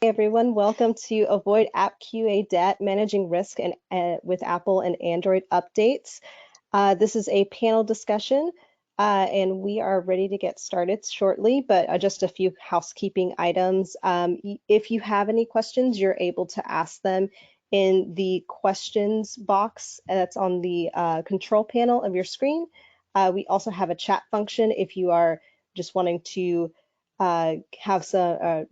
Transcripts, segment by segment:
Hey everyone, welcome to Avoid App QA Debt, Managing Risk with Apple and Android Updates. This is a panel discussion and we are ready to get started shortly, but just a few housekeeping items. If you have any questions, you're able to ask them in the questions box that's on the control panel of your screen. We also have a chat function if you are just wanting to have some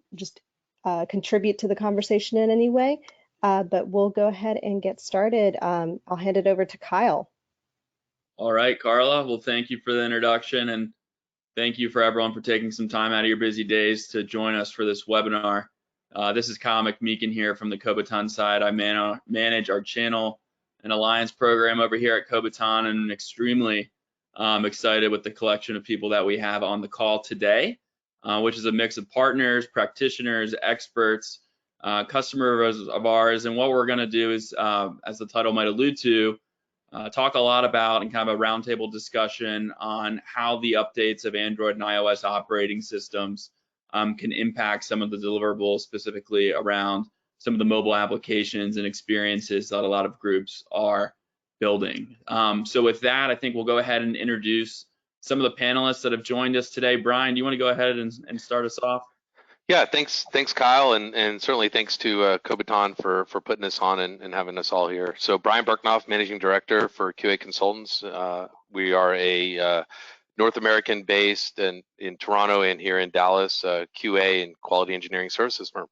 contribute to the conversation in any way, but we'll go ahead and get started. I'll hand it over to Kyle. All right, Carla. Well, thank you for the introduction, and thank you for everyone for taking some time out of your busy days to join us for this webinar. This is Kyle McMeekin here from the Kobiton side. I manage our channel and alliance program over here at Kobiton, and I'm extremely excited with the collection of people that we have on the call today. Which is a mix of partners, practitioners, experts, customers of ours. And what we're going to do is, as the title might allude to, talk a lot about and kind of a roundtable discussion on how the updates of Android and iOS operating systems can impact some of the deliverables, specifically around some of the mobile applications and experiences that a lot of groups are building. So with that, I think we'll go ahead and introduce some of the panelists that have joined us today. Brian, do you want to go ahead and start us off? Yeah, thanks Kyle, and certainly thanks to Kobiton for putting this on and having us all here. So Brian Bernknopf, Managing Director for QA Consultants. We are a North American based and in Toronto and here in Dallas, QA and quality engineering services firm.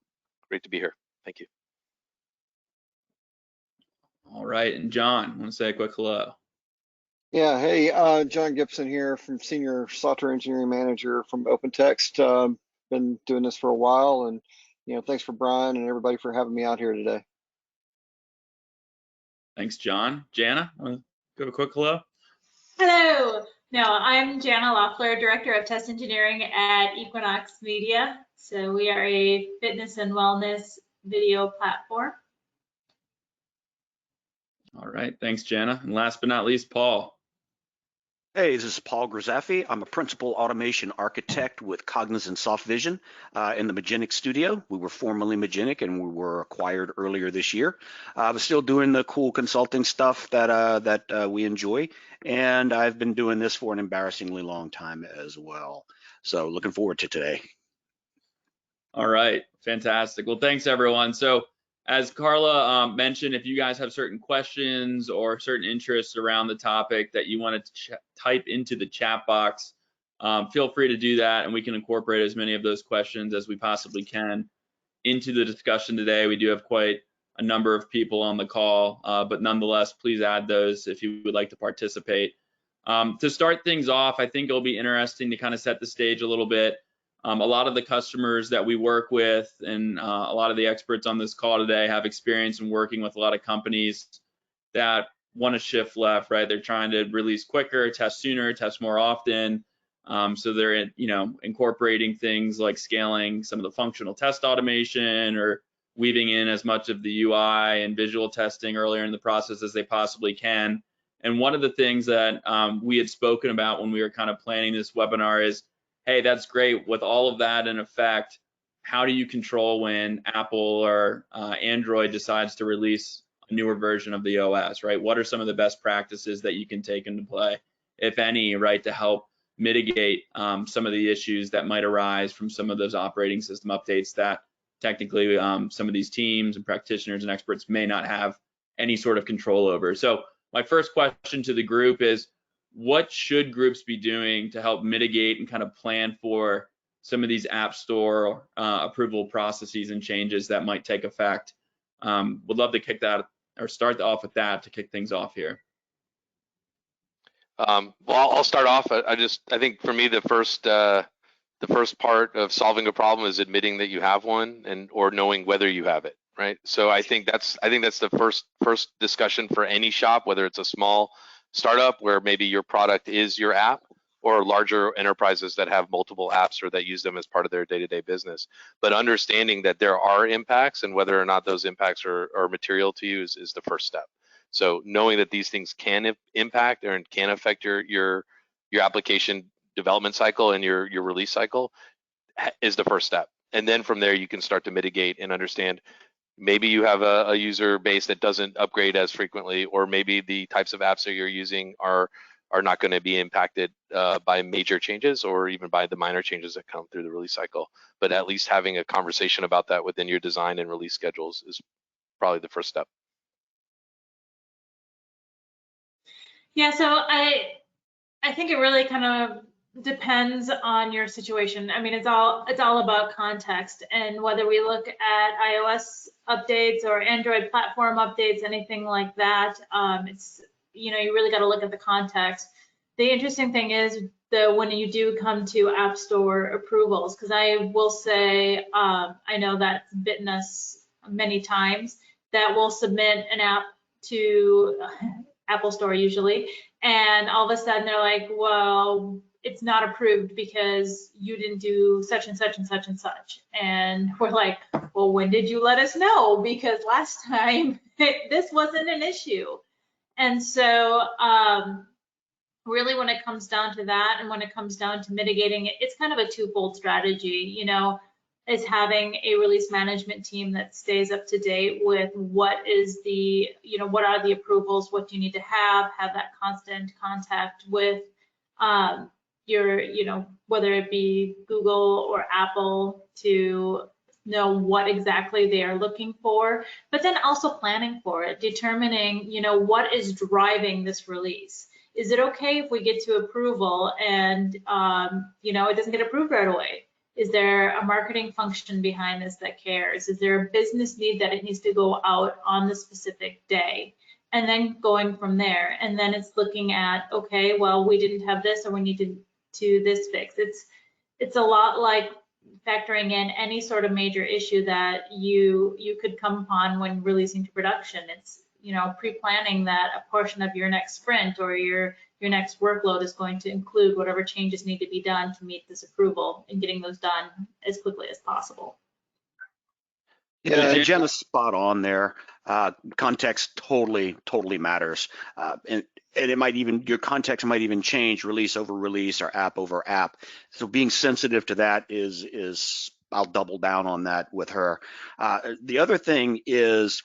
Great to be here. Thank you. All right, and John, want to say a quick hello? Yeah, hey, John Gibson here, from Senior Software Engineering Manager from OpenText. Been doing this for a while, and thanks for Brian and everybody for having me out here today. Thanks, John. Janna, want to give a quick hello? Hello. No, I'm Janna Loeffler, Director of Test Engineering at Equinox Media. So we are a fitness and wellness video platform. All right, thanks, Janna. And last but not least, Paul. Hey, this is Paul Grizzaffi. I'm a principal automation architect with Cognizant Softvision in the Magenic studio. We were formerly Magenic and we were acquired earlier this year. I'm still doing the cool consulting stuff that we enjoy, and I've been doing this for an embarrassingly long time as well. So looking forward to today. All right, fantastic. Well, thanks everyone. So as Carla mentioned, if you guys have certain questions or certain interests around the topic that you want to type into the chat box, feel free to do that, and we can incorporate as many of those questions as we possibly can into the discussion today. We do have quite a number of people on the call, but nonetheless, please add those if you would like to participate. To start things off, I think it'll be interesting to kind of set the stage a little bit. A lot of the customers that we work with and a lot of the experts on this call today have experience in working with a lot of companies that want to shift left, right? They're trying to release quicker, test sooner, test more often. So they're incorporating things like scaling some of the functional test automation or weaving in as much of the UI and visual testing earlier in the process as they possibly can. And one of the things that we had spoken about when we were kind of planning this webinar is, hey, that's great. With all of that in effect, how do you control when Apple or Android decides to release a newer version of the OS, right? What are some of the best practices that you can take into play, if any, right, to help mitigate some of the issues that might arise from some of those operating system updates that technically some of these teams and practitioners and experts may not have any sort of control over. So my first question to the group is, what should groups be doing to help mitigate and kind of plan for some of these App Store approval processes and changes that might take effect? Would love to kick that or start off with that to kick things off here. Well, I'll start off. I think for me the first part of solving a problem is admitting that you have one or knowing whether you have it, right? So I think that's the first discussion for any shop, whether it's a small startup where maybe your product is your app, or larger enterprises that have multiple apps or that use them as part of their day-to-day business. But understanding that there are impacts and whether or not those impacts are material to you is the first step. So knowing that these things can impact and can affect your application development cycle and your release cycle is the first step. And then from there, you can start to mitigate and understand. Maybe you have a user base that doesn't upgrade as frequently, or maybe the types of apps that you're using are not going to be impacted by major changes or even by the minor changes that come through the release cycle. But at least having a conversation about that within your design and release schedules is probably the first step. Yeah, so I think it really kind of depends on your situation. I mean, it's all about context, and whether we look at iOS updates or Android platform updates, anything like that, it's, you know, you really got to look at the context. The interesting thing is that when you do come to App Store approvals, because I will say, I know that's bitten us many times, that we'll submit an app to Apple Store usually, and all of a sudden they're like, well, it's not approved because you didn't do such and such and such and such. And we're like, well, when did you let us know? Because last time this wasn't an issue. And so really when it comes down to that, and when it comes down to mitigating it, it's kind of a twofold strategy, you know, is having a release management team that stays up to date with what is the, you know, what are the approvals, what do you need to have that constant contact with your, you know, whether it be Google or Apple, to know what exactly they are looking for, but then also planning for it, determining, you know, what is driving this release. Is it okay if we get to approval and, you know, it doesn't get approved right away? Is there a marketing function behind this that cares? Is there a business need that it needs to go out on the specific day? And then going from there. And then it's looking at, okay, well, we didn't have this, or we need to this fix. It's a lot like factoring in any sort of major issue that you could come upon when releasing to production. It's, you know, pre-planning that a portion of your next sprint or your next workload is going to include whatever changes need to be done to meet this approval, and getting those done as quickly as possible. Yeah, Janna's spot on there. Context totally matters, and it might even, your context might even change release over release or app over app. So being sensitive to that is I'll double down on that with her. The other thing is,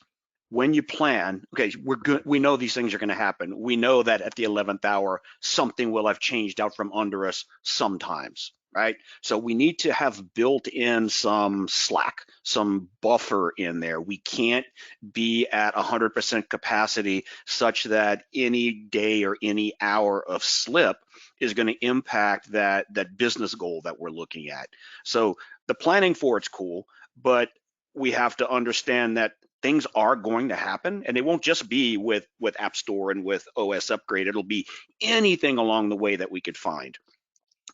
when you plan, okay, we're good. We know these things are going to happen. We know that at the 11th hour, something will have changed out from under us sometimes, right? So we need to have built in some slack, some buffer in there. We can't be at 100% capacity such that any day or any hour of slip is going to impact that business goal that we're looking at. So the planning for it's cool, but we have to understand that things are going to happen, and it won't just be with App Store and with OS upgrade. It'll be anything along the way that we could find.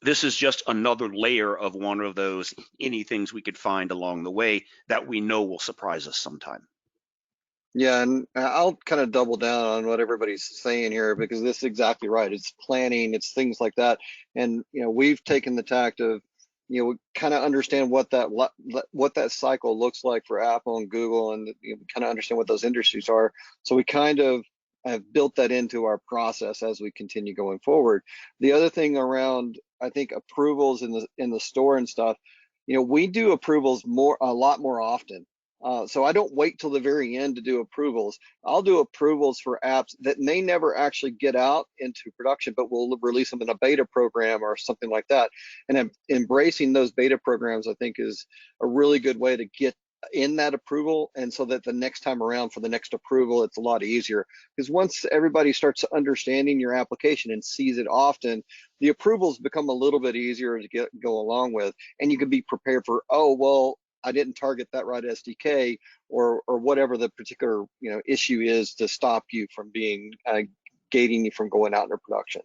This is just another layer of one of those anythings we could find along the way that we know will surprise us sometime. Yeah, and I'll kind of double down on what everybody's saying here, because this is exactly right. It's planning, it's things like that. And, you know, we've taken the tact of, you know, we kind of understand what that cycle looks like for Apple and Google, and, you know, we kind of understand what those industries are. So we kind of have built that into our process as we continue going forward. The other thing around, I think, approvals in the store and stuff, you know, we do approvals a lot more often. So I don't wait till the very end to do approvals. I'll do approvals for apps that may never actually get out into production, but we'll release them in a beta program or something like that. And embracing those beta programs, I think, is a really good way to get in that approval, and so that the next time around for the next approval, it's a lot easier. Because once everybody starts understanding your application and sees it often, the approvals become a little bit easier to go along with, and you can be prepared for, oh, well, I didn't target that right SDK, or whatever the particular, you know, issue is to stop you from being gating you from going out into production.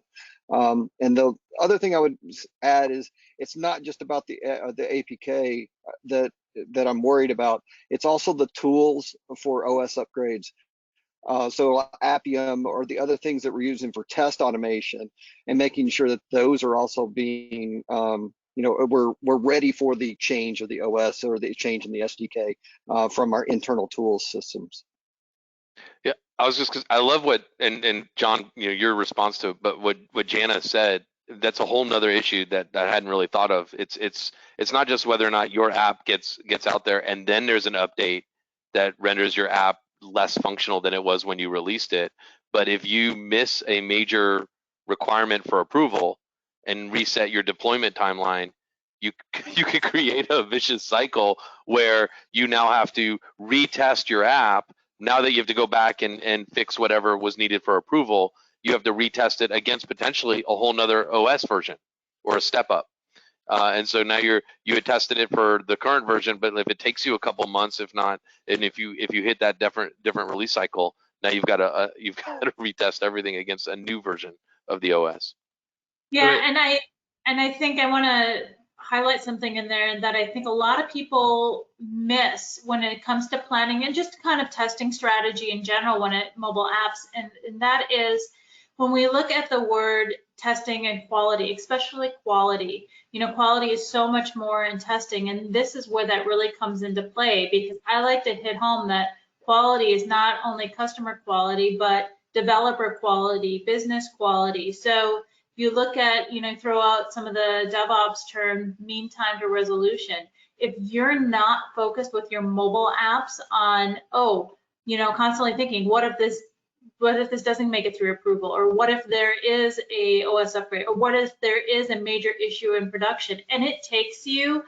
And the other thing I would add is, it's not just about the APK that I'm worried about. It's also the tools for OS upgrades. So Appium or the other things that we're using for test automation, and making sure that those are also being you know, we're ready for the change of the OS or the change in the SDK from our internal tools systems. Yeah, I was just, cause I love what, and John, you know, your response to it, but what Janna said that's a whole nother issue that I hadn't really thought of. It's not just whether or not your app gets out there and then there's an update that renders your app less functional than it was when you released it. But if you miss a major requirement for approval and reset your deployment timeline, you could create a vicious cycle where you now have to retest your app. Now that you have to go back and fix whatever was needed for approval, you have to retest it against potentially a whole nother OS version or a step up. And so now you had tested it for the current version, but if it takes you a couple months, if not, and if you hit that different release cycle, now you've got to retest everything against a new version of the OS. Yeah, and I think I want to highlight something in there that I think a lot of people miss when it comes to planning and just kind of testing strategy in general when it mobile apps, and that is when we look at the word testing and quality, especially quality. You know, quality is so much more in testing, and this is where that really comes into play, because I like to hit home that quality is not only customer quality, but developer quality, business quality. So you look at, you know, throw out some of the DevOps term, mean time to resolution. If you're not focused with your mobile apps on, oh, you know, constantly thinking, what if this doesn't make it through approval, or what if there is a OS upgrade, or what if there is a major issue in production, and it takes you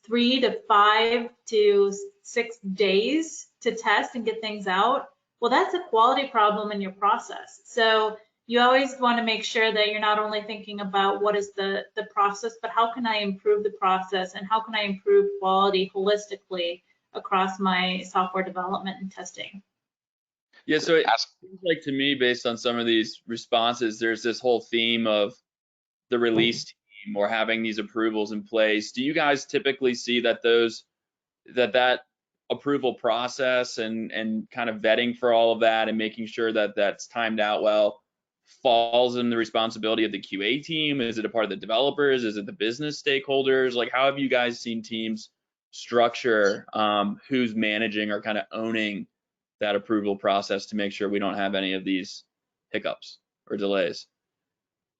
3 to 5 to 6 days to test and get things out, well, that's a quality problem in your process. So you always want to make sure that you're not only thinking about what is the process, but how can I improve the process, and how can I improve quality holistically across my software development and testing. Yeah, so it seems like to me, based on some of these responses, there's this whole theme of the release team or having these approvals in place. Do you guys typically see that that approval process and kind of vetting for all of that and making sure that that's timed out well falls in the responsibility of the QA team? Is it a part of the developers? Is it the business stakeholders? Like, how have you guys seen teams structure who's managing or kind of owning that approval process to make sure we don't have any of these hiccups or delays?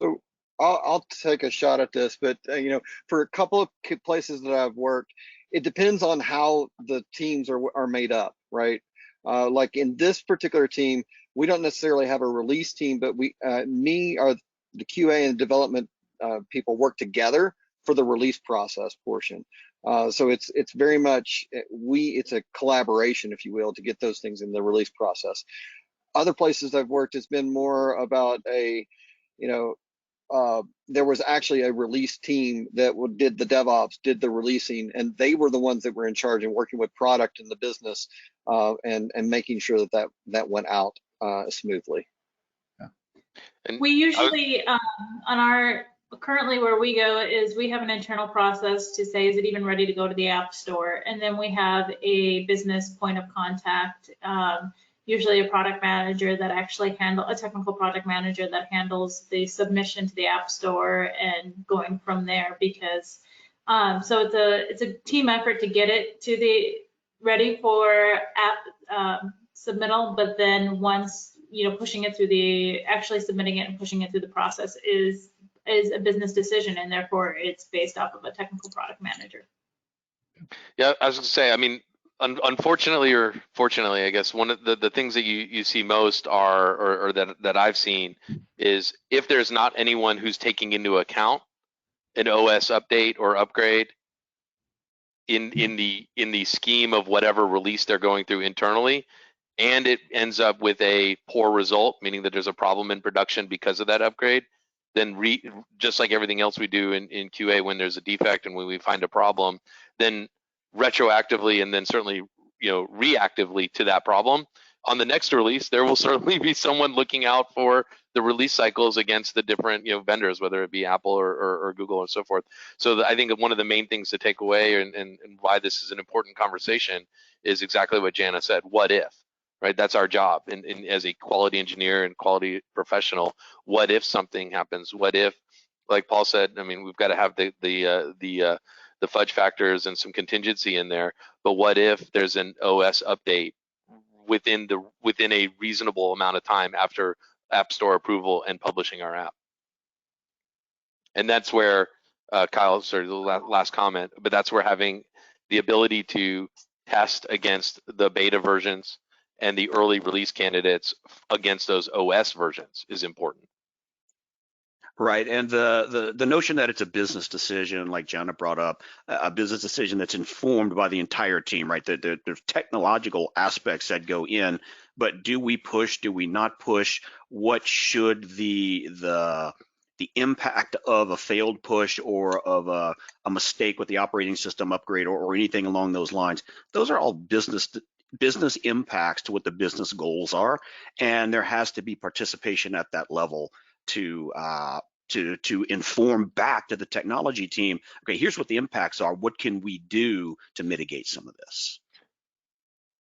So I'll take a shot at this, but you know, for a couple of places that I've worked, it depends on how the teams are made up, right? Like in this particular team, we don't necessarily have a release team, but me or the QA and development people work together for the release process portion. So it's very much it's a collaboration, if you will, to get those things in the release process. Other places I've worked, it's been more about there was actually a release team that did the DevOps, did the releasing, and they were the ones that were in charge and working with product and the business and making sure that went out smoothly. Yeah. And we usually currently where we go is we have an internal process to say, is it even ready to go to the App Store? And then we have a business point of contact, usually a product manager that actually a technical product manager that handles the submission to the App Store and going from there, because so it's a team effort to get it to the ready for app submittal, but then once, you know, pushing it through actually submitting it and pushing it through the process is a business decision, and therefore it's based off of a technical product manager. Yeah, I was going to say, I mean, unfortunately or fortunately, I guess one of the things that you see most or that I've seen is if there's not anyone who's taking into account an OS update or upgrade in the scheme of whatever release they're going through internally, and it ends up with a poor result, meaning that there's a problem in production because of that upgrade, then just like everything else we do in QA, when there's a defect and when we find a problem, then retroactively and then certainly, you know, reactively to that problem, on the next release, there will certainly be someone looking out for the release cycles against the different, you know, vendors, whether it be Apple or Google or so forth. So I think one of the main things to take away and why this is an important conversation is exactly what Janna said. What if? Right, that's our job, and as a quality engineer and quality professional. What if something happens? What if, like Paul said, I mean, we've got to have the fudge factors and some contingency in there. But what if there's an OS update within a reasonable amount of time after App Store approval and publishing our app? And that's where, Kyle, sorry, the last comment, but that's where having the ability to test against the beta versions and the early release candidates against those OS versions is important. Right, and the notion that it's a business decision, like Janna brought up, a business decision that's informed by the entire team, right? There's technological aspects that go in, but do we push? Do we not push? What should the impact of a failed push or of a mistake with the operating system upgrade or anything along those lines? Those are all business impacts to what the business goals are, and there has to be participation at that level to inform back to the technology team, okay, here's what the impacts are. What can we do to mitigate some of this?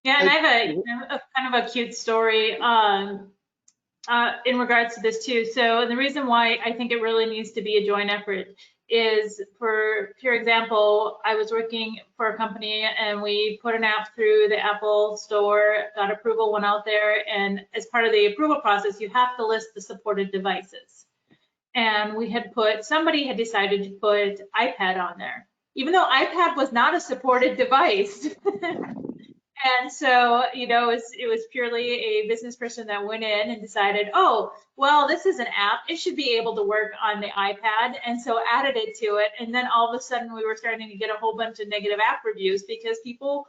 Yeah, and I have a kind of a cute story in regards to this too. So the reason why I think it really needs to be a joint effort is, for example, I was working for a company and we put an app through the Apple Store, got approval, went out there, and as part of the approval process, you have to list the supported devices. And somebody had decided to put iPad on there, even though iPad was not a supported device. And so, it was purely a business person that went in and decided, oh, well, this is an app. It should be able to work on the iPad. And so added it to it. And then all of a sudden we were starting to get a whole bunch of negative app reviews because people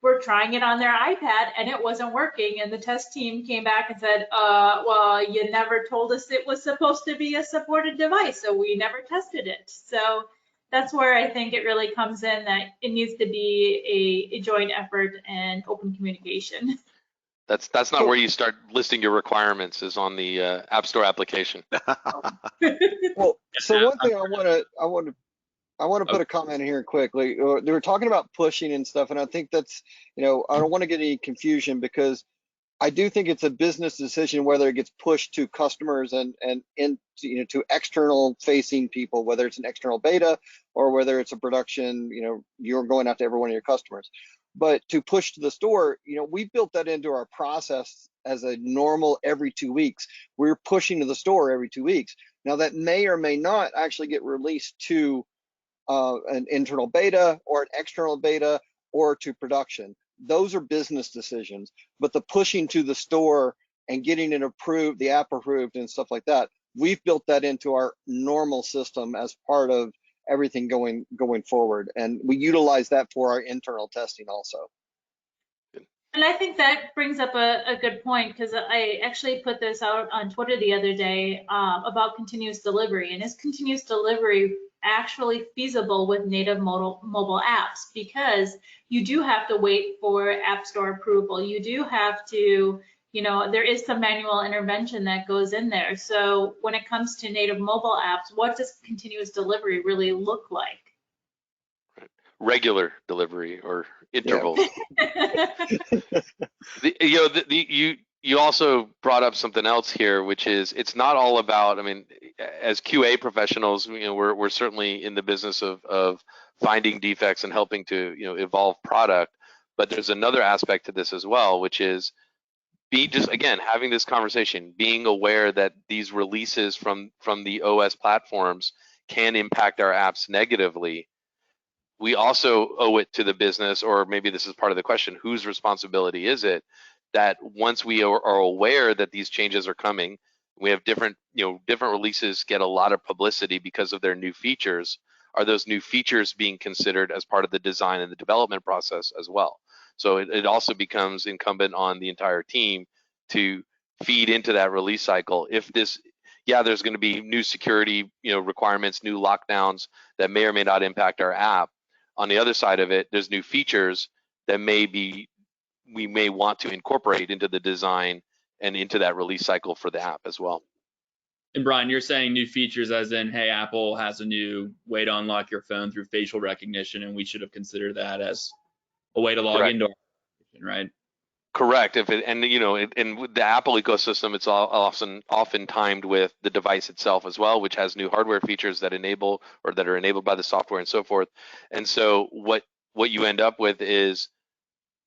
were trying it on their iPad and it wasn't working. And the test team came back and said, well, you never told us it was supposed to be a supported device, so we never tested it. So that's where I think it really comes in, that it needs to be a joint effort and open communication. That's not where you start listing your requirements, is on the App Store application. Well, so one thing I want to put a comment in here quickly. They were talking about pushing and stuff, and I think that's, I don't want to get any confusion, because I do think it's a business decision whether it gets pushed to customers and to external facing people, whether it's an external beta or whether it's a production, you're going out to every one of your customers. But to push to the store, we built that into our process as a normal every 2 weeks. We're pushing to the store every 2 weeks. Now that may or may not actually get released to an internal beta or an external beta or to production. Those are business decisions, but the pushing to the store and getting it approved, the app approved and stuff like that, we've built that into our normal system as part of everything going forward. And we utilize that for our internal testing also. And I think that brings up a good point, because I actually put this out on Twitter the other day about continuous delivery. And is continuous delivery actually feasible with native mobile apps? Because you do have to wait for App Store approval. You do have to, there is some manual intervention that goes in there. So when it comes to native mobile apps, what does continuous delivery really look like? Regular delivery or intervals. Yeah. You also brought up something else here, which is, it's not all about, as QA professionals, we're certainly in the business of finding defects and helping to evolve product, but there's another aspect to this as well, which is having this conversation, being aware that these releases from the OS platforms can impact our apps negatively. We also owe it to the business, or maybe this is part of the question, whose responsibility is it, that once we are aware that these changes are coming, we have different releases get a lot of publicity because of their new features. Are those new features being considered as part of the design and the development process as well? So it also becomes incumbent on the entire team to feed into that release cycle. If there's going to be new security requirements, new lockdowns that may or may not impact our app. On the other side of it, there's new features that we may want to incorporate into the design and into that release cycle for the app as well. And Brian, you're saying new features as in, hey, Apple has a new way to unlock your phone through facial recognition, and we should have considered that as a way to log into our application, right? Correct. And with the Apple ecosystem, it's often timed with the device itself as well, which has new hardware features that enable or that are enabled by the software and so forth. And so what you end up with is,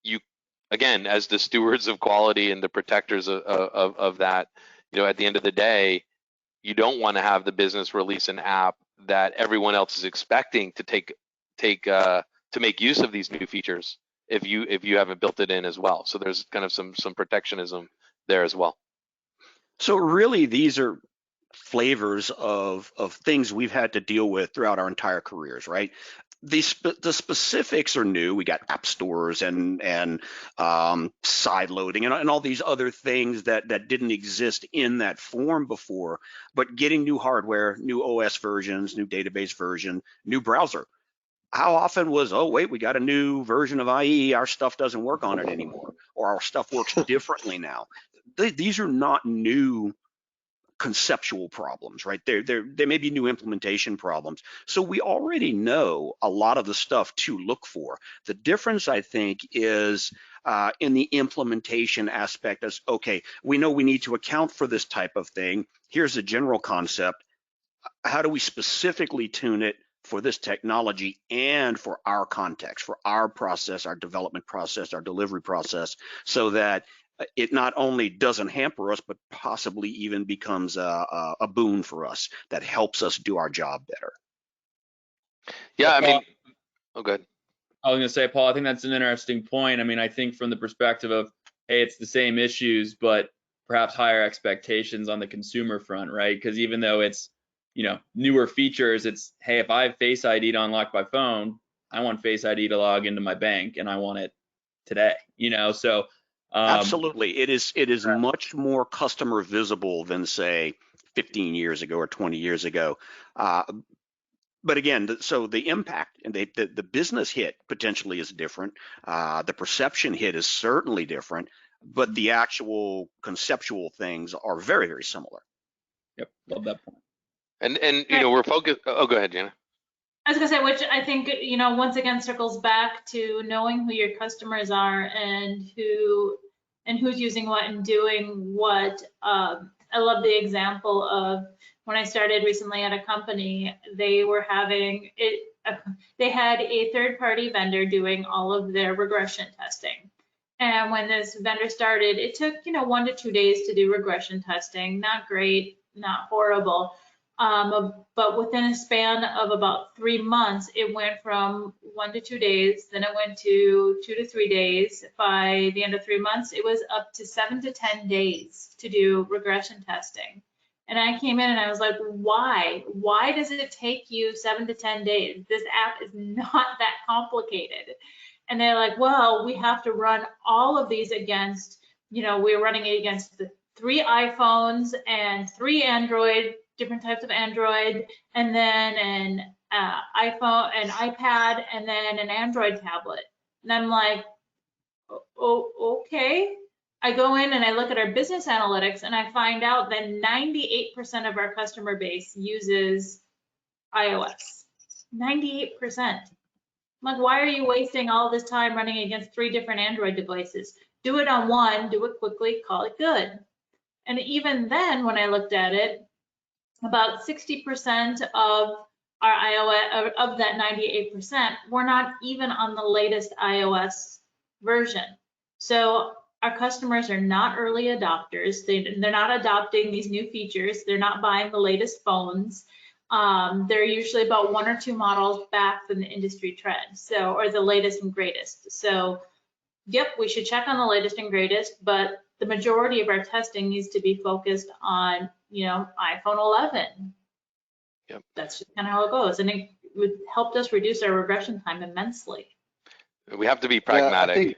you, again, as the stewards of quality and the protectors of that, at the end of the day, you don't want to have the business release an app that everyone else is expecting to to make use of these new features if you haven't built it in as well. So there's kind of some protectionism there as well. So really, these are flavors of things we've had to deal with throughout our entire careers, right? The specifics are new. We got app stores and side loading and all these other things that didn't exist in that form before. But getting new hardware, new OS versions, new database version, new browser. How often was, oh wait, we got a new version of IE, our stuff doesn't work on it anymore, or our stuff works differently now. These are not new conceptual problems, right? They may be new implementation problems. So we already know a lot of the stuff to look for. The difference, I think, is in the implementation aspect as, okay, we know we need to account for this type of thing. Here's a general concept. How do we specifically tune it for this technology and for our context, for our process, our development process, our delivery process, so that it not only doesn't hamper us, but possibly even becomes a boon for us that helps us do our job better. Yeah, I mean, oh, good. I was going to say, Paul, I think that's an interesting point. I mean, I think from the perspective of, hey, it's the same issues, but perhaps higher expectations on the consumer front, right? Because even though it's, newer features, it's, hey, if I have Face ID to unlock my phone, I want Face ID to log into my bank, and I want it today, so. Absolutely, it is much more customer visible than, say, 15 years ago or 20 years ago. But again, so the impact and the business hit potentially is different. The perception hit is certainly different, but the actual conceptual things are very, very similar. Yep, love that point. And we're focused. Oh, go ahead, Janna. I was gonna say, which I think, once again circles back to knowing who your customers are and who's using what and doing what. I love the example of when I started recently at a company, they were having they had a third-party vendor doing all of their regression testing. And when this vendor started, it took, 1 to 2 days to do regression testing. Not great, not horrible. But within a span of about 3 months, it went from 1 to 2 days, then it went to 2 to 3 days. By the end of 3 months, it was up to 7 to 10 days to do regression testing. And I came in and I was like, why? Why does it take you 7 to 10 days? This app is not that complicated. And they're like, well, we have to run all of these against, we're running it against the 3 iPhones and 3 Android, different types of Android, and then an iPhone, an iPad, and then an Android tablet. And I'm like, oh, okay. I go in and I look at our business analytics and I find out that 98% of our customer base uses iOS. 98%. I'm like, why are you wasting all this time running against 3 different Android devices? Do it on one, do it quickly, call it good. And even then, when I looked at it, about 60% of our iOS, of that 98%, were not even on the latest iOS version. So our customers are not early adopters. They're not adopting these new features. They're not buying the latest phones. They're usually about 1 or 2 models back from the industry trend, or the latest and greatest. So, yep, we should check on the latest and greatest, but the majority of our testing needs to be focused on, iPhone 11. Yep. That's just kind of how it goes, and it helped us reduce our regression time immensely. We have to be pragmatic.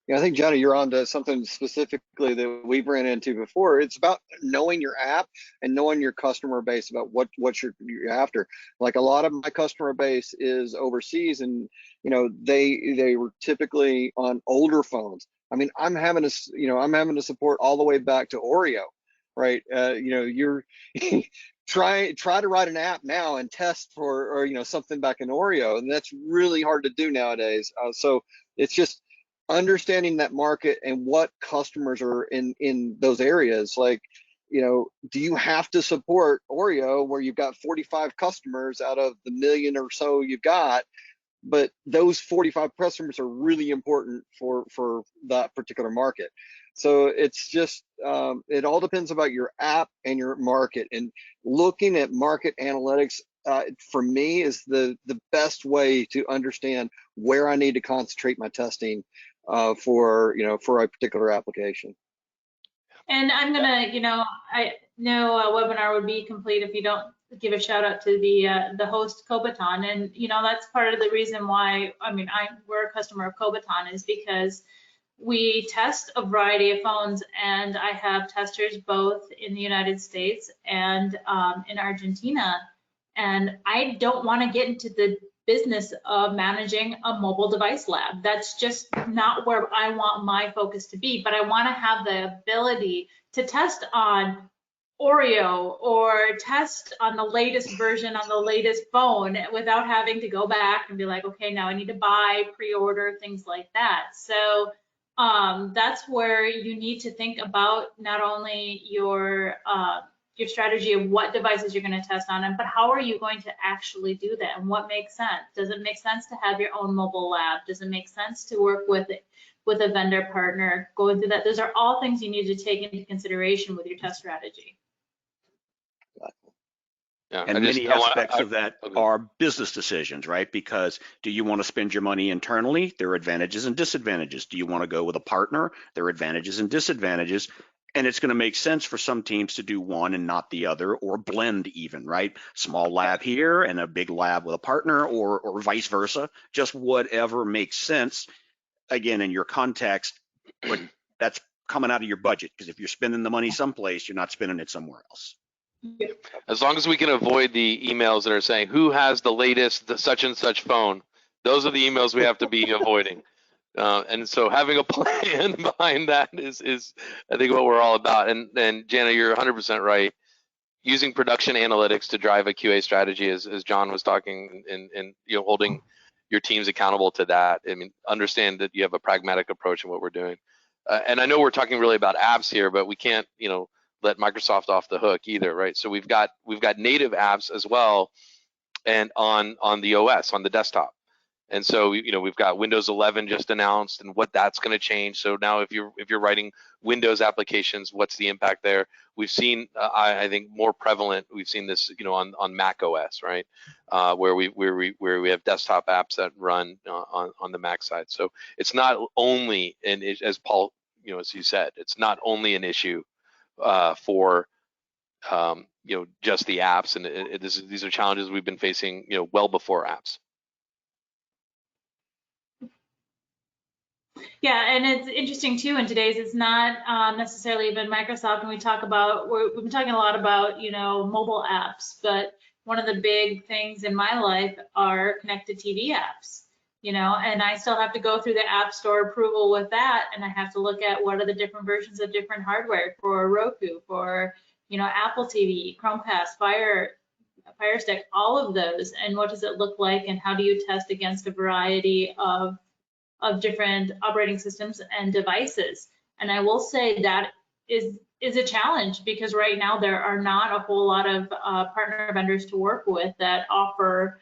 Yeah, I think, Janna, you're on to something specifically that we've ran into before. It's about knowing your app and knowing your customer base about what you're after. Like a lot of my customer base is overseas, and they were typically on older phones. I mean, I'm having to support all the way back to Oreo, right? You're try to write an app now and test for something back in Oreo, and that's really hard to do nowadays. So it's just understanding that market and what customers are in those areas. Like, do you have to support Oreo where you've got 45 customers out of the million or so you've got? but those 45 customers are really important for that particular market. So it's just, it all depends about your app and your market, and looking at market analytics for me is the best way to understand where I need to concentrate my testing for a particular application. And I'm gonna, I know a webinar would be complete if you don't give a shout out to the host Kobiton, and that's part of the reason why. I mean, we're a customer of Kobiton is because we test a variety of phones, and I have testers both in the United States and in Argentina, and I don't want to get into the business of managing a mobile device lab. That's just not where I want my focus to be, but I want to have the ability to test on Oreo or test on the latest version on the latest phone without having to go back and be like, okay, now I need to buy, pre-order, things like that. So that's where you need to think about not only your strategy of what devices you're going to test on, but how are you going to actually do that, and what makes sense? Does it make sense to have your own mobile lab? Does it make sense to work with a vendor partner? Going through that, those are all things you need to take into consideration with your test strategy. Yeah, and many aspects of that are business decisions, right? Because do you want to spend your money internally? There are advantages and disadvantages. Do you want to go with a partner? There are advantages and disadvantages. And it's going to make sense for some teams to do one and not the other, or blend even, right? Small lab here and a big lab with a partner, or vice versa, just whatever makes sense, again, in your context, but that's coming out of your budget, because if you're spending the money someplace, you're not spending it somewhere else. As long as we can avoid the emails that are saying, who has the latest, the such and such phone, those are the emails we have to be avoiding. And so having a plan behind that is I think what we're all about. And Janna, you're 100% right. Using production analytics to drive a QA strategy, as John was talking, and holding your teams accountable to that. I mean, understand that you have a pragmatic approach in what we're doing. And I know we're talking really about apps here, but we can't let Microsoft off the hook either, right? So we've got native apps as well, and on the OS, on the desktop. And so we've got Windows 11 just announced, and what that's going to change. So now if you're writing Windows applications, what's the impact there? We've seen I think more prevalent. We've seen this on Mac OS, right, where we have desktop apps that run on the Mac side. So it's not only, and as Paul as you said, it's not only an issue for just the apps, and these are challenges we've been facing well before apps. Yeah, and it's interesting too in today's, it's not necessarily even Microsoft, and we've been talking a lot about, mobile apps, but one of the big things in my life are connected TV apps, and I still have to go through the App Store approval with that, and I have to look at what are the different versions of different hardware for Roku, for, Apple TV, Chromecast, Fire Stick, all of those, and what does it look like, and how do you test against a variety of different operating systems and devices. And I will say that is a challenge, because right now there are not a whole lot of partner vendors to work with that offer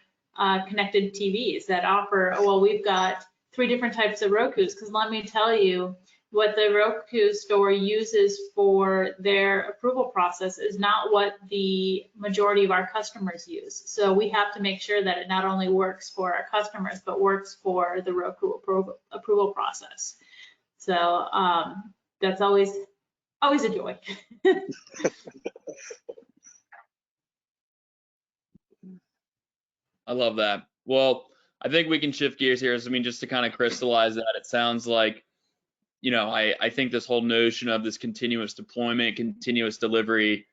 connected TVs, that offer, well, we've got 3 different types of Rokus, because let me tell you, what the Roku store uses for their approval process is not what the majority of our customers use. So we have to make sure that it not only works for our customers, but works for the Roku approval process. So that's always a joy. I love that. Well, I think we can shift gears here. So, I mean, just to kind of crystallize that, it sounds like, I think this whole notion of this continuous deployment, continuous delivery,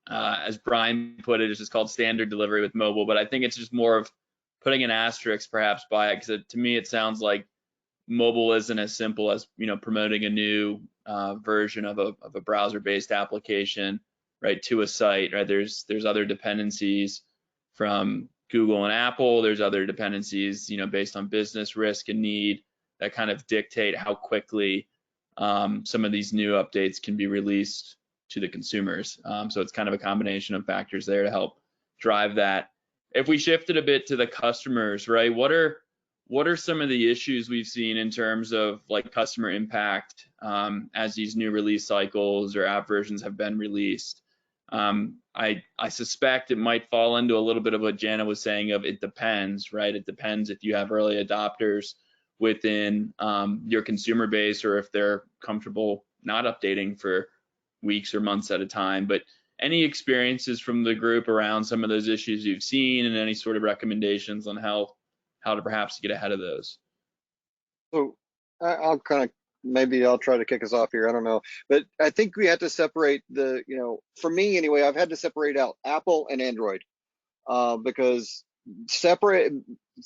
as Brian put it, is just called standard delivery with mobile. But I think it's just more of putting an asterisk perhaps by it, because to me it sounds like mobile isn't as simple as promoting a new version of a browser-based application, right, to a site. Right, there's other dependencies from Google and Apple. There's other dependencies, based on business risk and need, that kind of dictate how quickly some of these new updates can be released to the consumers. So it's kind of a combination of factors there to help drive that. If we shifted a bit to the customers, right, what are what are some of the issues we've seen in terms of like customer impact as these new release cycles or app versions have been released? I suspect it might fall into a little bit of what Janna was saying of it depends, right? It depends if you have early adopters within your consumer base or if they're comfortable not updating for weeks or months at a time. But any experiences from the group around some of those issues you've seen and any sort of recommendations on how to perhaps get ahead of those? So I'll kind of, maybe I'll try to kick us off here. I don't know, but I think we have to separate the, for me anyway, I've had to separate out Apple and Android because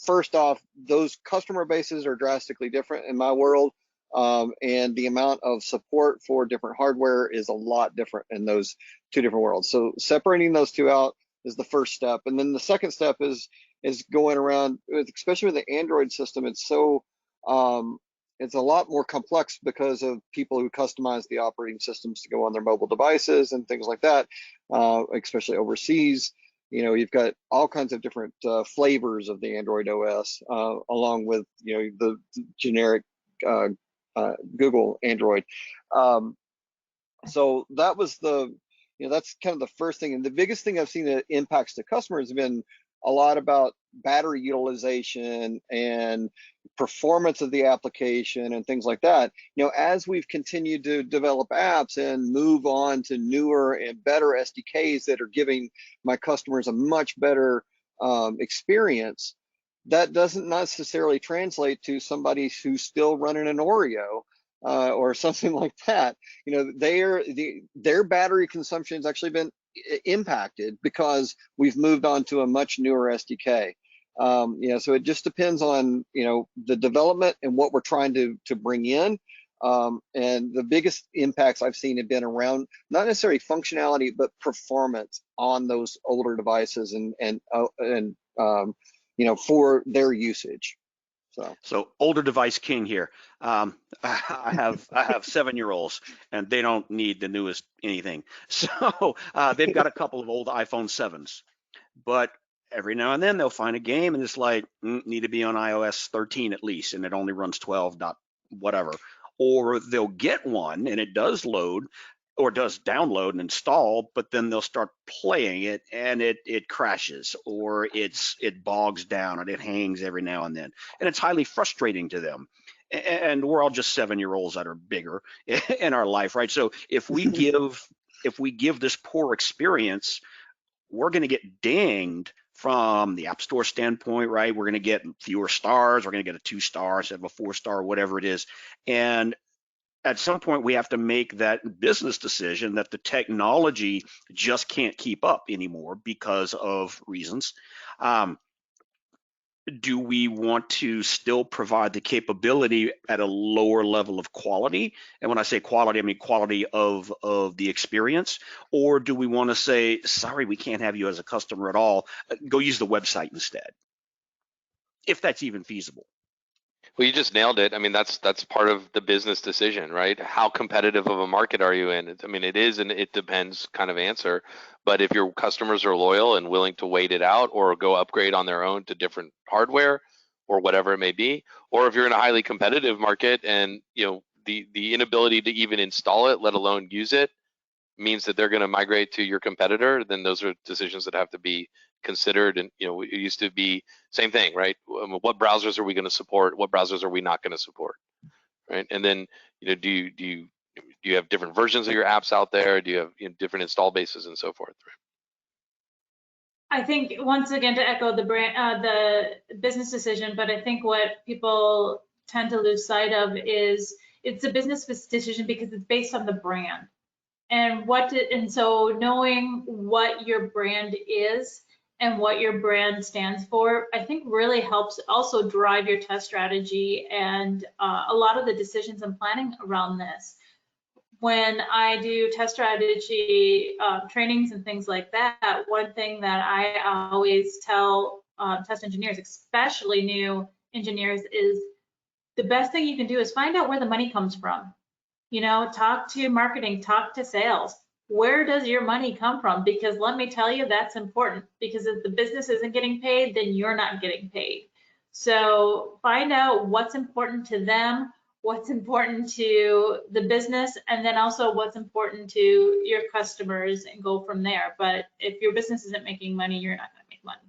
first off, those customer bases are drastically different in my world. And the amount of support for different hardware is a lot different in those two different worlds. So separating those two out is the first step. And then the second step is going around, especially with the Android system. It's so, it's a lot more complex because of people who customize the operating systems to go on their mobile devices and things like that, especially overseas. You've got all kinds of different flavors of the Android OS, along with, the generic Google Android. So that was that's kind of the first thing. And the biggest thing I've seen that impacts the customers have been a lot about battery utilization and performance of the application and things like that. As we've continued to develop apps and move on to newer and better SDKs that are giving my customers a much better experience, that doesn't necessarily translate to somebody who's still running an Oreo or something like that. Their battery consumption has actually been impacted because we've moved on to a much newer SDK. So it just depends on the development and what we're trying to bring in. And the biggest impacts I've seen have been around not necessarily functionality but performance on those older devices and for their usage. So older device king here. I have 7-year-olds and they don't need the newest anything. So they've got a couple of old iPhone 7s, but every now and then they'll find a game and it's like, need to be on iOS 13 at least, and it only runs 12 dot whatever. Or they'll get one and it does load or does download and install, but then they'll start playing it and it crashes or it bogs down and it hangs every now and then. And it's highly frustrating to them. And we're all just 7-year-olds that are bigger in our life, right? So if we give this poor experience, we're going to get dinged from the App Store standpoint, right? We're going to get fewer stars. We're going to get a 2-star instead of a 4-star, whatever it is. And at some point, we have to make that business decision that the technology just can't keep up anymore because of reasons. Do we want to still provide the capability at a lower level of quality? And when I say quality, I mean quality of the experience. Or do we want to say, sorry, we can't have you as a customer at all. Go use the website instead, if that's even feasible. Well, you just nailed it. I mean, that's part of the business decision, right? How competitive of a market are you in? It is and it depends kind of answer. But if your customers are loyal and willing to wait it out or go upgrade on their own to different hardware or whatever it may be, or if you're in a highly competitive market and the inability to even install it, let alone use it, means that they're going to migrate to your competitor, then those are decisions that have to be considered. And it used to be same thing, right? What browsers are we going to support? What browsers are we not going to support, right? And then do you have different versions of your apps out there? Do you have different install bases and so forth? Right? I think once again to echo the business decision, but I think what people tend to lose sight of is it's a business decision because it's based on the brand. And so knowing what your brand is and what your brand stands for, I think really helps also drive your test strategy and a lot of the decisions and planning around this. When I do test strategy trainings and things like that, one thing that I always tell test engineers, especially new engineers, is the best thing you can do is find out where the money comes from. Talk to marketing, talk to sales. Where does your money come from? Because let me tell you, that's important, because if the business isn't getting paid, then you're not getting paid. So find out what's important to them, what's important to the business, and then also what's important to your customers, and go from there. But if your business isn't making money, you're not going to make money.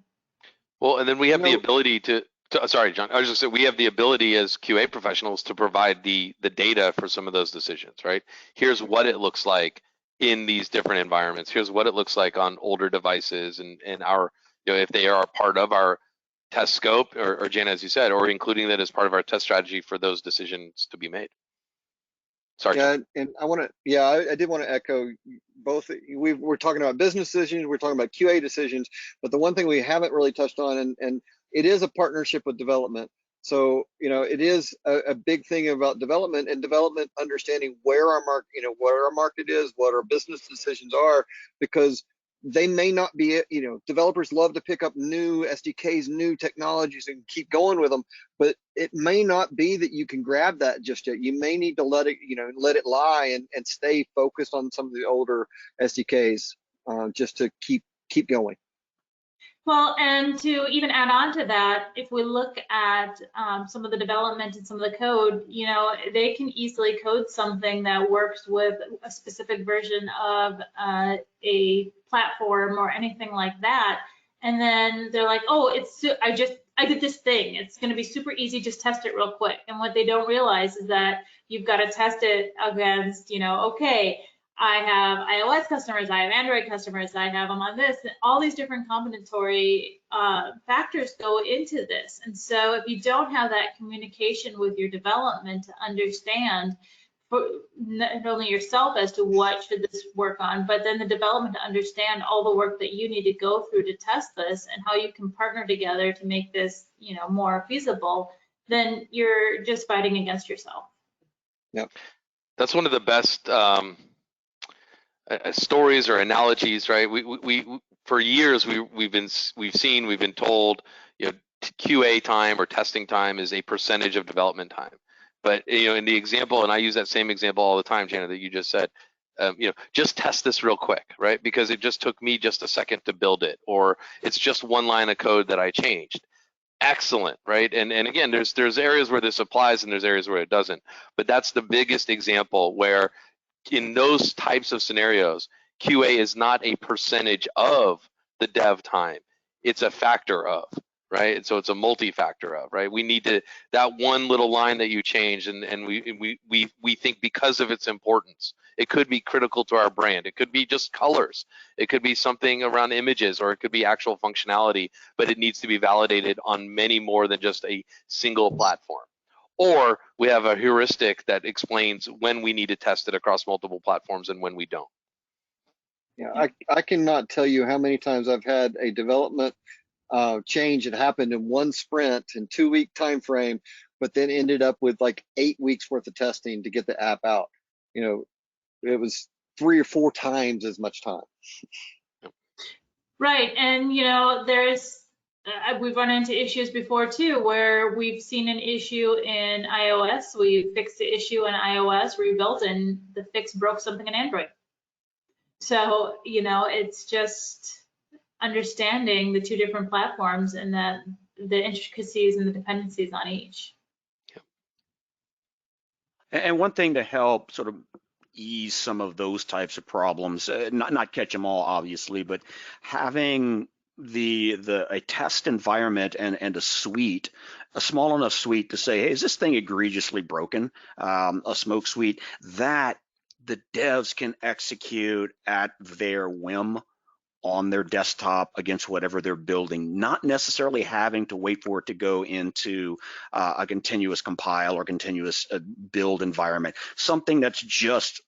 Well, and then we have You the know- ability to sorry, John, I was just saying, we have the ability as QA professionals to provide the data for some of those decisions, right? Here's what it looks like in these different environments. Here's what it looks like on older devices, and our, if they are part of our test scope, or Janna, as you said, or including that as part of our test strategy for those decisions to be made. Sorry. Yeah, and I did want to echo both. We're talking about business decisions, we're talking about QA decisions, but the one thing we haven't really touched on, and it is a partnership with development. So, it is a big thing about development, and development understanding where our market, where our market is, what our business decisions are, because they may not be, developers love to pick up new SDKs, new technologies, and keep going with them, but it may not be that you can grab that just yet. You may need to let it lie and stay focused on some of the older SDKs just to keep going. Well, and to even add on to that, if we look at some of the development and some of the code, they can easily code something that works with a specific version of a platform or anything like that. And then they're like, oh, I did this thing. It's going to be super easy. Just test it real quick. And what they don't realize is that you've got to test it against, okay, I have iOS customers, I have Android customers, I have them on this, and all these different combinatory factors go into this. And so if you don't have that communication with your development to understand not only yourself as to what should this work on, but then the development to understand all the work that you need to go through to test this and how you can partner together to make this, more feasible, then you're just fighting against yourself. Yep. That's one of the best stories or analogies, right? We for years we've been told, QA time or testing time is a percentage of development time. But in the example, and I use that same example all the time, Janna, that you just said, just test this real quick, right? Because it just took me just a second to build it, or it's just one line of code that I changed. Excellent, right? And again, there's areas where this applies and there's areas where it doesn't. But that's the biggest example where in those types of scenarios, QA is not a percentage of the dev time, it's a factor of, right? And so it's a multi-factor of, right? We need to, that one little line that you changed, and we think because of its importance, it could be critical to our brand. It could be just colors. It could be something around images, or it could be actual functionality, but it needs to be validated on many more than just a single platform. Or we have a heuristic that explains when we need to test it across multiple platforms and when we don't. Yeah, I cannot tell you how many times I've had a development change that happened in one sprint in 2-week time frame, but then ended up with like 8 weeks worth of testing to get the app out. It was 3 or 4 times as much time. Right, and there's we've run into issues before too, where we've seen an issue in iOS, we fixed the issue in iOS, rebuilt, and the fix broke something in Android. So, it's just understanding the 2 different platforms and that the intricacies and the dependencies on each. And one thing to help sort of ease some of those types of problems, not catch them all, obviously, but having a test environment and a suite, a small enough suite to say, hey, is this thing egregiously broken? A smoke suite that the devs can execute at their whim on their desktop against whatever they're building, not necessarily having to wait for it to go into a continuous compile or continuous build environment. Something that's just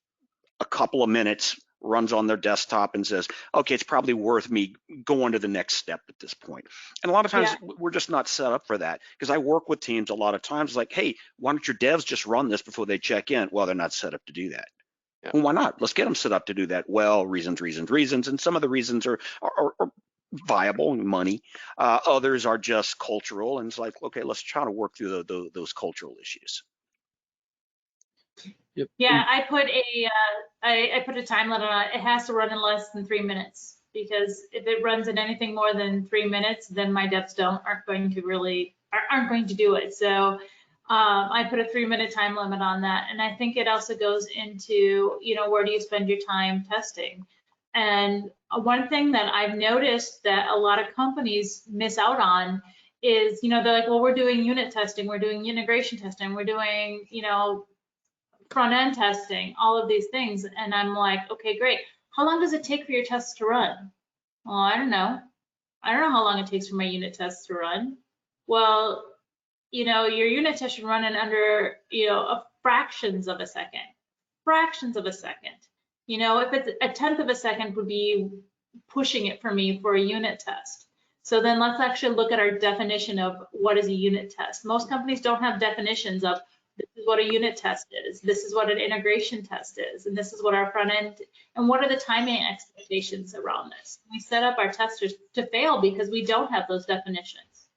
a couple of minutes, runs on their desktop and says, okay, it's probably worth me going to the next step at this point. And a lot of times we're just not set up for that, because I work with teams a lot of times like, hey, why don't your devs just run this before they check in? Well, they're not set up to do that. Yeah. Well, why not? Let's get them set up to do that. Well, reasons. And some of the reasons are viable, money. Others are just cultural. And it's like, okay, let's try to work through those cultural issues. Yep. Yeah, I put a time limit on it. It has to run in less than 3 minutes, because if it runs in anything more than 3 minutes, then my devs aren't going to do it. So I put a 3-minute time limit on that. And I think it also goes into, where do you spend your time testing? And one thing that I've noticed that a lot of companies miss out on is, they're like, well, we're doing unit testing, we're doing integration testing, we're doing, front end testing, all of these things. And I'm like, okay, great. How long does it take for your tests to run? Well, I don't know. I don't know how long it takes for my unit tests to run. Well, your unit test should run in under, fractions of a second. Fractions of a second. If it's a tenth of a second would be pushing it for me for a unit test. So then let's actually look at our definition of what is a unit test. Most companies don't have definitions of this is what a unit test is, this is what an integration test is, and this is what our front end, and what are the timing expectations around this. We set up our testers to fail because we don't have those definitions.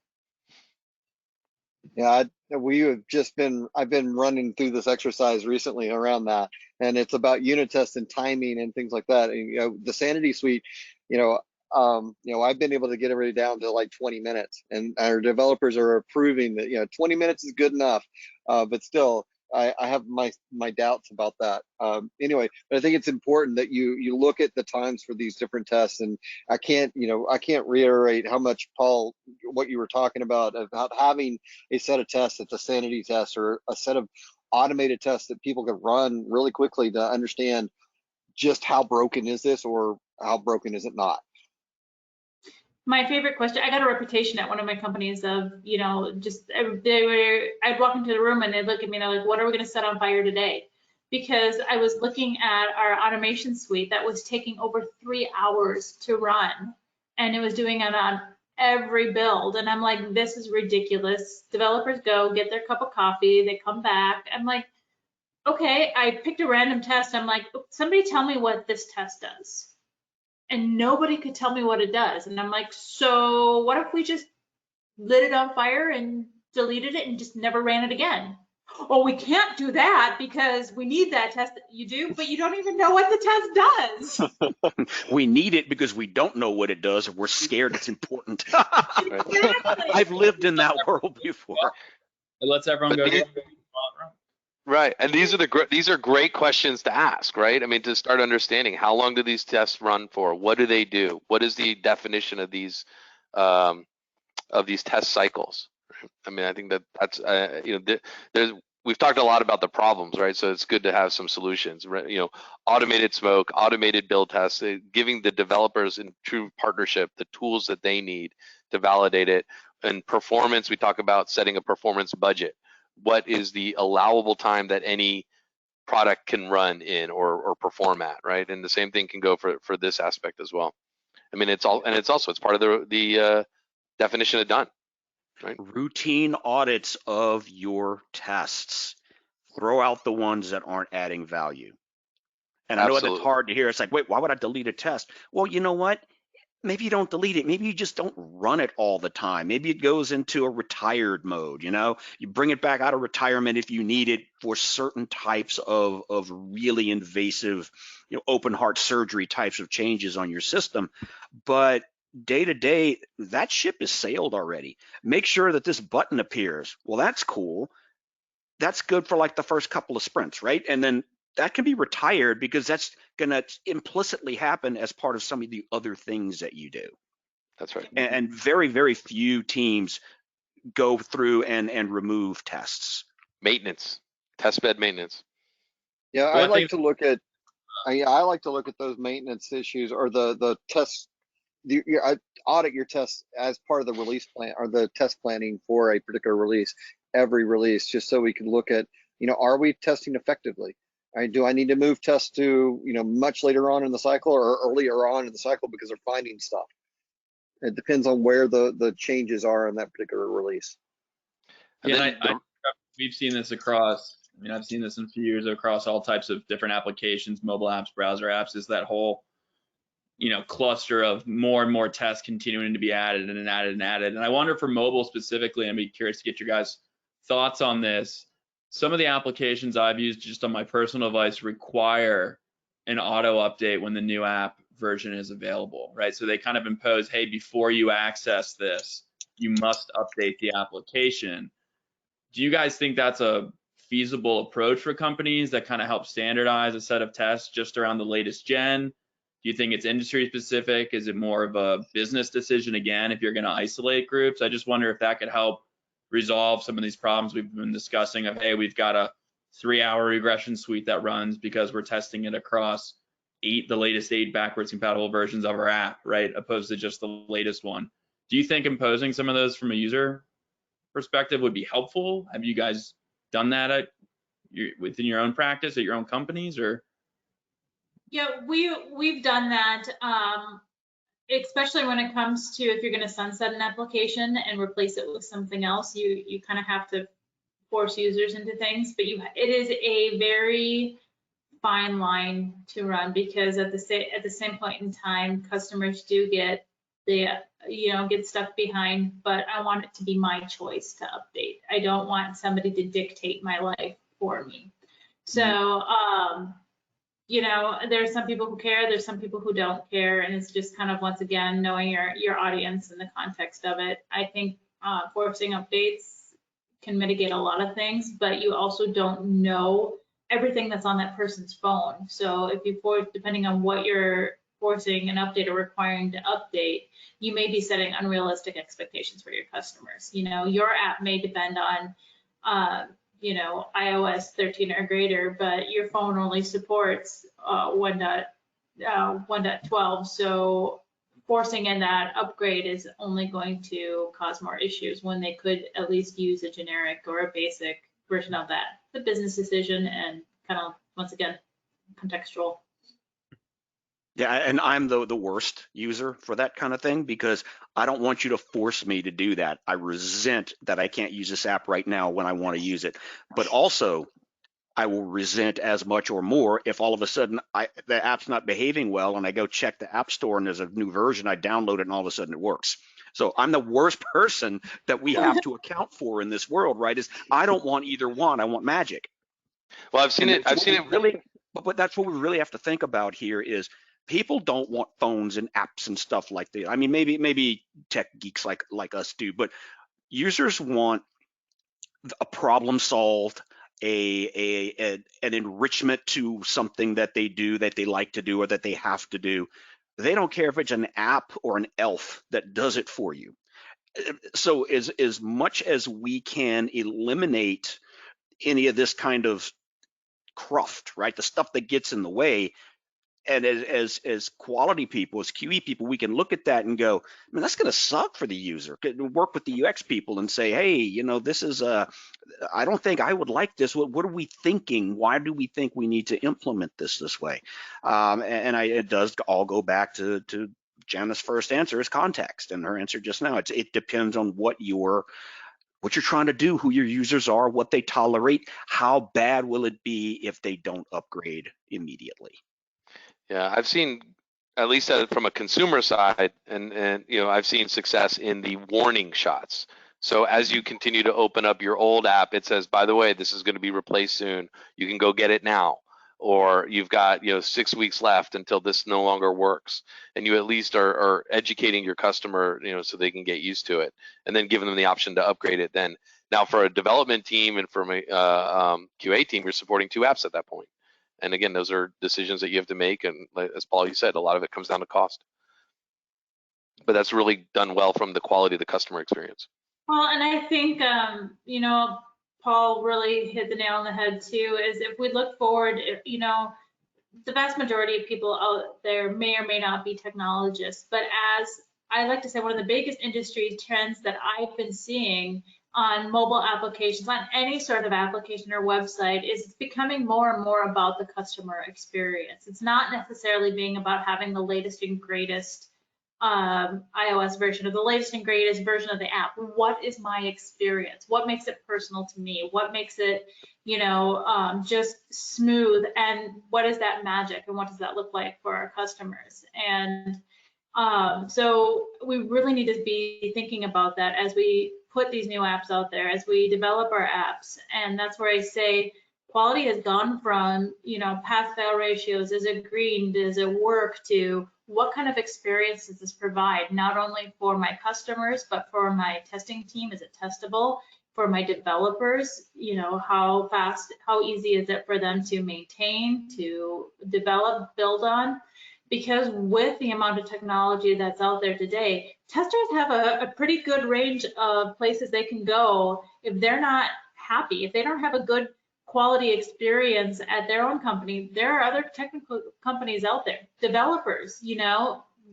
Yeah, I've been running through this exercise recently around that, and it's about unit tests and timing and things like that. And the Sanity Suite, I've been able to get everybody down to like 20 minutes, and our developers are approving that 20 minutes is good enough, but still I have my doubts about that. Anyway, but I think it's important that you look at the times for these different tests, and I can't reiterate how much, Paul, what you were talking about having a set of tests that's a sanity test or a set of automated tests that people can run really quickly to understand just how broken is this or how broken is it not. My favorite question, I got a reputation at one of my companies of, I'd walk into the room and they'd look at me and they're like, what are we going to set on fire today? Because I was looking at our automation suite that was taking over 3 hours to run, and it was doing it on every build. And I'm like, this is ridiculous. Developers go get their cup of coffee, they come back. I'm like, okay, I picked a random test. I'm like, somebody tell me what this test does. And nobody could tell me what it does. And I'm like, so what if we just lit it on fire and deleted it and just never ran it again? Oh, we can't do that because we need that test. You do, but you don't even know what the test does. We need it because we don't know what it does, or we're scared it's important. Exactly. I've lived in that world before. It lets everyone go. Right, and these are great questions to ask, right? I mean, to start understanding how long do these tests run for? What do they do? What is the definition of these test cycles? I mean, I think that's we've talked a lot about the problems, right? So it's good to have some solutions, right? Automated smoke, automated build tests, giving the developers in true partnership the tools that they need to validate it. And performance, we talk about setting a performance budget. What is the allowable time that any product can run in or perform at, right? And the same thing can go for this aspect as well. I mean, it's part of the definition of done, right? Routine audits of your tests. Throw out the ones that aren't adding value. And I know that's hard to hear. It's like, wait, why would I delete a test? Well, you know what? Maybe you don't delete it. Maybe you just don't run it all the time. Maybe it goes into a retired mode. You bring it back out of retirement if you need it for certain types of really invasive, open heart surgery types of changes on your system. But day to day, that ship is sailed already. Make sure that this button appears. Well, that's cool. That's good for like the first couple of sprints, right? And then that can be retired because that's going to implicitly happen as part of some of the other things that you do. That's right. And very, very few teams go through and remove tests. Maintenance, test bed maintenance. Yeah, I like to look at those maintenance issues or the tests. I audit your tests as part of the release plan or the test planning for a particular release, every release, just so we can look at, are we testing effectively? Do I need to move tests to, much later on in the cycle or earlier on in the cycle because they're finding stuff? It depends on where the changes are in that particular release. Yeah, we've seen this across, I've seen this in a few years across all types of different applications, mobile apps, browser apps, is that whole, cluster of more and more tests continuing to be added and added and added. And I wonder for mobile specifically, I'd be curious to get your guys' thoughts on this. Some of the applications I've used just on my personal device require an auto update when the new app version is available, right? So they kind of impose, hey, before you access this, you must update the application. Do you guys think that's a feasible approach for companies that kind of help standardize a set of tests just around the latest gen? Do you think it's industry specific? Is it more of a business decision again if you're going to isolate groups? I just wonder if that could help resolve some of these problems we've been discussing of, hey, we've got a 3-hour regression suite that runs because we're testing it across the latest 8 backwards compatible versions of our app, right? Opposed to just the latest one. Do you think imposing some of those from a user perspective would be helpful? Have you guys done that within your own practice at your own companies, or? Yeah, we've done that, especially when it comes to if you're going to sunset an application and replace it with something else, you kind of have to force users into things, but it is a very fine line to run, because at the same point in time, customers do get stuck behind, but I want it to be my choice to update. I don't want somebody to dictate my life for me. So, there's some people who care, there's some people who don't care, and it's just kind of, once again, knowing your audience and the context of it. I think forcing updates can mitigate a lot of things, but you also don't know everything that's on that person's phone. So if you depending on what you're forcing an update or requiring to update, you may be setting unrealistic expectations for your customers. Your app may depend on iOS 13 or greater, but your phone only supports 1.12. So forcing in that upgrade is only going to cause more issues when they could at least use a generic or a basic version of that. The business decision, and kind of, once again, contextual. Yeah, and I'm the worst user for that kind of thing, because I don't want you to force me to do that. I resent that I can't use this app right now when I want to use it. But also, I will resent as much or more if all of a sudden the app's not behaving well and I go check the app store and there's a new version, I download it and all of a sudden it works. So I'm the worst person that we have to account for in this world, right? Is I don't want either one. I want magic. Well, I've seen it really, but that's what we really have to think about here is people don't want phones and apps and stuff like that. I mean, maybe tech geeks like us do, but users want a problem solved, an enrichment to something that they do, that they like to do, or that they have to do. They don't care if it's an app or an elf that does it for you. So as much as we can eliminate any of this kind of cruft, right, the stuff that gets in the way, and as quality people, as QE people, we can look at that and go, I mean, that's going to suck for the user. Work with the UX people and say, hey, this is I don't think I would like this. What are we thinking? Why do we think we need to implement this way? It does all go back to Janna's first answer is context, and her answer just now. It depends on what you're trying to do, who your users are, what they tolerate, how bad will it be if they don't upgrade immediately. Yeah, I've seen, at least from a consumer side, and I've seen success in the warning shots. So as you continue to open up your old app, it says, by the way, this is going to be replaced soon. You can go get it now, or you've got 6 weeks left until this no longer works, and you at least are educating your customer, so they can get used to it, and then giving them the option to upgrade it. Then now for a development team and from a QA team, you're supporting 2 apps at that point. And again, those are decisions that you have to make. And as Paul, you said, a lot of it comes down to cost. But that's really done well from the quality of the customer experience. Well, and I think, Paul really hit the nail on the head too, is if we look forward, the vast majority of people out there may or may not be technologists. But as I like to say, one of the biggest industry trends that I've been seeing on mobile applications, on any sort of application or website, is it's becoming more and more about the customer experience. It's not necessarily being about having the latest and greatest iOS version or the latest and greatest version of the app. What is my experience? What makes it personal to me? What makes it, just smooth? And what is that magic? And what does that look like for our customers? And so we really need to be thinking about that as we put these new apps out there, as we develop our apps. And that's where I say, quality has gone from, pass-fail ratios, is it green, does it work, to what kind of experience does this provide, not only for my customers, but for my testing team, is it testable? For my developers, how fast, how easy is it for them to maintain, to develop, build on? Because with the amount of technology that's out there today, testers have a pretty good range of places they can go if they're not happy, if they don't have a good quality experience at their own company. There are other technical companies out there, developers,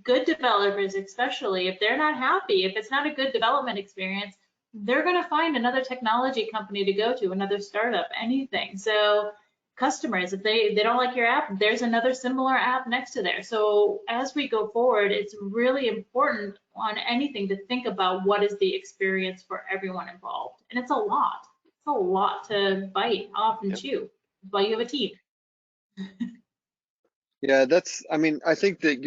good developers especially, if they're not happy, if it's not a good development experience, they're going to find another technology company to go to, another startup, anything. So customers, if they don't like your app, there's another similar app next to there. So as we go forward, it's really important on anything to think about what is the experience for everyone involved. And it's a lot. It's a lot to bite off and chew. That's why you have a team. Yeah, I think that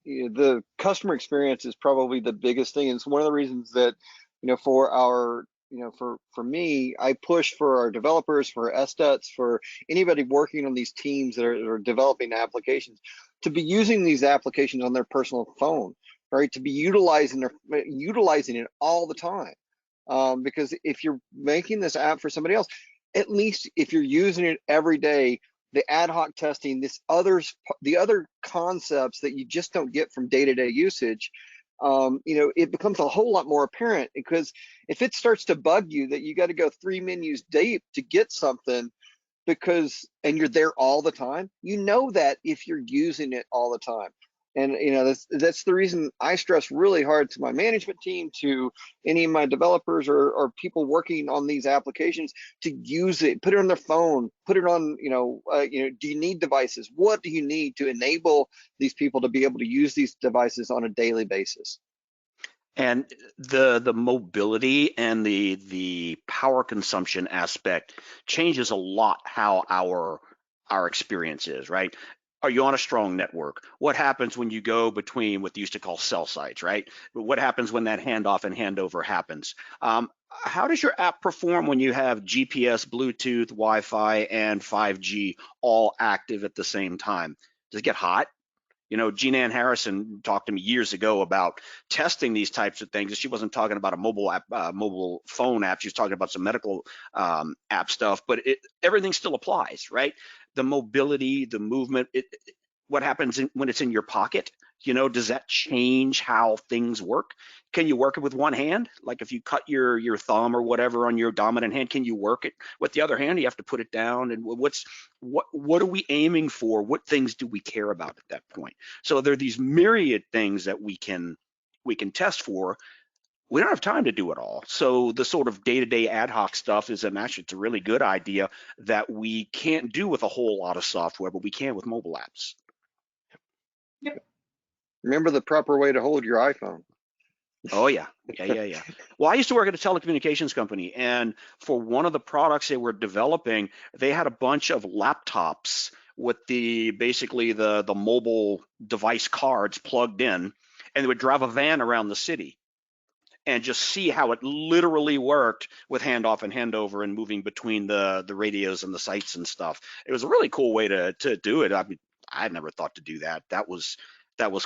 the customer experience is probably the biggest thing. And it's one of the reasons that, for our, for me, I push for our developers, for SDETs, for anybody working on these teams that are developing applications, to be using these applications on their personal phone, right? To be utilizing it all the time. Because if you're making this app for somebody else, at least if you're using it every day, the ad hoc testing, the other concepts that you just don't get from day-to-day usage, it becomes a whole lot more apparent. Because if it starts to bug you that you got to go 3 menus deep to get something, and you're there all the time, that if you're using it all the time. And that's the reason I stress really hard to my management team, to any of my developers or people working on these applications, to use it, put it on their phone, put it on, do you need devices? What do you need to enable these people to be able to use these devices on a daily basis? And the mobility and the power consumption aspect changes a lot how our experience is, right? Are you on a strong network? What happens when you go between what they used to call cell sites, right? What happens when that handoff and handover happens? How does your app perform when you have GPS, Bluetooth, Wi-Fi, and 5G all active at the same time? Does it get hot? Jean Ann Harrison talked to me years ago about testing these types of things. She wasn't talking about a mobile app, mobile phone app. She was talking about some medical app stuff, but everything still applies, right? The mobility, the movement, what happens when it's in your pocket? Does that change how things work? Can you work it with one hand? Like if you cut your thumb or whatever on your dominant hand, can you work it with the other hand? You have to put it down. And what are we aiming for? What things do we care about at that point? So there are these myriad things that we can test for. We don't have time to do it all. So the sort of day-to-day ad hoc stuff it's a really good idea that we can't do with a whole lot of software, but we can with mobile apps. Yep. Remember the proper way to hold your iPhone. Oh yeah. Well, I used to work at a telecommunications company, and for one of the products they were developing, they had a bunch of laptops with basically the mobile device cards plugged in, and they would drive a van around the city and just see how it literally worked with handoff and handover and moving between the radios and the sites and stuff. It was a really cool way to do it. I mean, I had never thought to do that. That was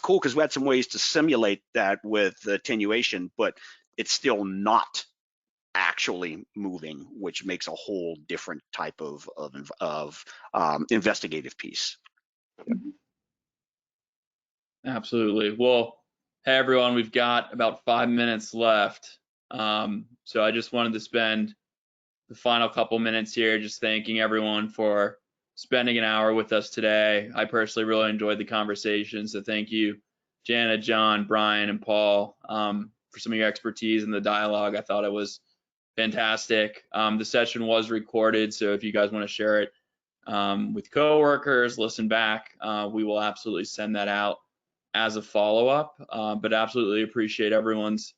cool because we had some ways to simulate that with attenuation, but it's still not actually moving, which makes a whole different type of investigative piece. Absolutely. Well, hey everyone, we've got about 5 minutes left. So I just wanted to spend the final couple minutes here just thanking everyone for spending an hour with us today. I personally really enjoyed the conversation. So thank you, Janna, John, Brian, and Paul, for some of your expertise in the dialogue. I thought it was fantastic. The session was recorded, so if you guys want to share it with coworkers, listen back, we will absolutely send that out as a follow-up, but absolutely appreciate everyone's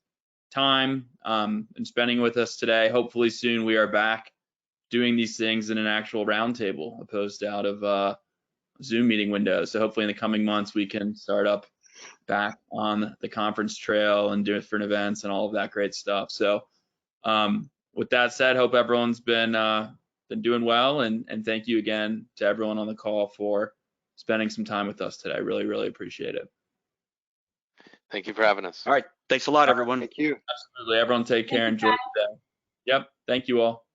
time and spending with us today. Hopefully soon we are back doing these things in an actual roundtable opposed to out of Zoom meeting windows. So hopefully in the coming months we can start up back on the conference trail and different events and all of that great stuff. So with that said, hope everyone's been been doing well, and thank you again to everyone on the call for spending some time with us today. I really, really appreciate it. Thank you for having us. All right. Thanks a lot, everyone. Thank you. Absolutely. Everyone take care. Thank you, Enjoy the day. Yep. Thank you all.